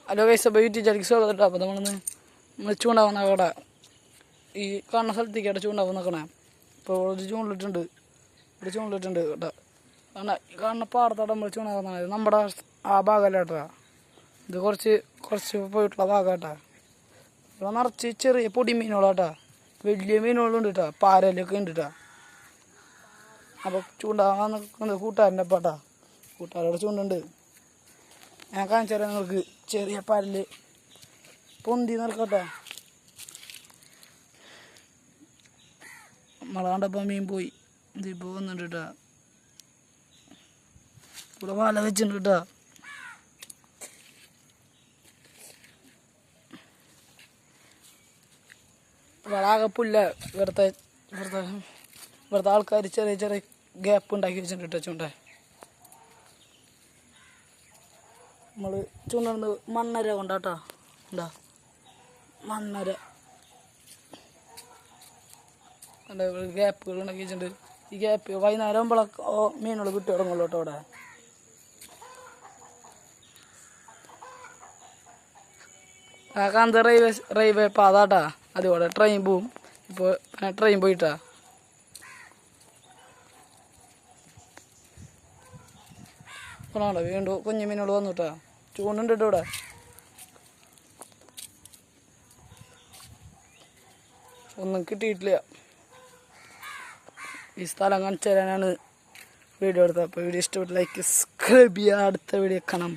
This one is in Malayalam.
ഹലോ ഗൈസ്, അപ്പോൾ യൂട്യൂബ് ചാനലിലേക്ക് സ്വാഗതം കേട്ടോ. അപ്പോൾ നമ്മൾ ചൂണ്ടാവുന്ന കട ഈ കാണുന്ന സ്ഥലത്തേക്കാണ് ചൂണ്ടാവുന്ന നിൽക്കണേ. ഇപ്പോൾ ഒരു ചൂണ്ടിലിട്ടുണ്ട് കേട്ടോ. കാണുന്ന പാടത്തോടെ നമ്മൾ ചൂണ്ടാവുന്നത് നമ്മുടെ ആ ഭാഗമല്ല കേട്ടോ. ഇത് കുറച്ച് പോയിട്ടുള്ള ഭാഗം കേട്ടോ. ഇവിടെ നിറച്ച് ചെറിയ പൊടി മീനുകളാട്ടോ, വലിയ മീനുകളുണ്ട് കേട്ടോ, പാരലൊക്കെ ഉണ്ട് കേട്ടോ. അപ്പോൾ ചൂണ്ടാവാൻ നിൽക്കുന്നത് കൂട്ടുകാരൻ്റെ അപ്പം കേട്ടോ. കൂട്ടുകാരോടെ ചൂണ്ടുണ്ട്. ഞാൻ കാണിച്ചു തരാം നിങ്ങൾക്ക്. ചെറിയ പാരല് പൊന്തി നിൽക്കട്ടെ. നമ്മളെ കണ്ടപ്പോൾ മീൻ പോയി. ഇതിപ്പോൾ വന്നിട്ട് കേട്ടോ. ഇവിടെ വല വെച്ചിട്ടുണ്ട് കേട്ടോ. ഇവിടെ ആകെ പുല്ല. ഇവിടുത്തെ ആൾക്കാർ ചെറിയ ഗ്യാപ്പ് ഉണ്ടാക്കി വെച്ചിട്ടുണ്ട് കേട്ടോ ചൂണ്ട. നമ്മൾ ചൂണ്ടുന്നത് മണ്ണര കൊണ്ടാട്ടോ. എന്താ മണ്ണര ഗ്യാപ്പുകൾ ഉണ്ടാക്കി വെച്ചിട്ടുണ്ട്. ഈ ഗ്യാപ്പ് വൈകുന്നേരം ആകുമ്പോഴൊക്കെ മീനുകൾ കിട്ടി തുടങ്ങുള്ളൂ കേട്ടോ. അവിടെ ആ കാന്ത റെയിൽവേ പാതാട്ടാ. അതുപോലെ ട്രെയിൻ പോവും. ഇപ്പോൾ ട്രെയിൻ പോയിട്ടാ. കാണാണ്ടോ വീണ്ടും കുഞ്ഞു മീനുകൾ വന്നിട്ടാ. ചൂണ്ടുണ്ട് കേട്ടോ ഇവിടെ. ഒന്നും കിട്ടിയിട്ടില്ല. ഈ സ്ഥലം കാണിച്ചു തരാനാണ് വീഡിയോ എടുത്തത്. അപ്പോൾ വീഡിയോ ഇഷ്ടപ്പെട്ട് ലൈക്ക്, സബ്സ്ക്രൈബ് ചെയ്യുക. അടുത്ത വീഡിയോ കാണാം.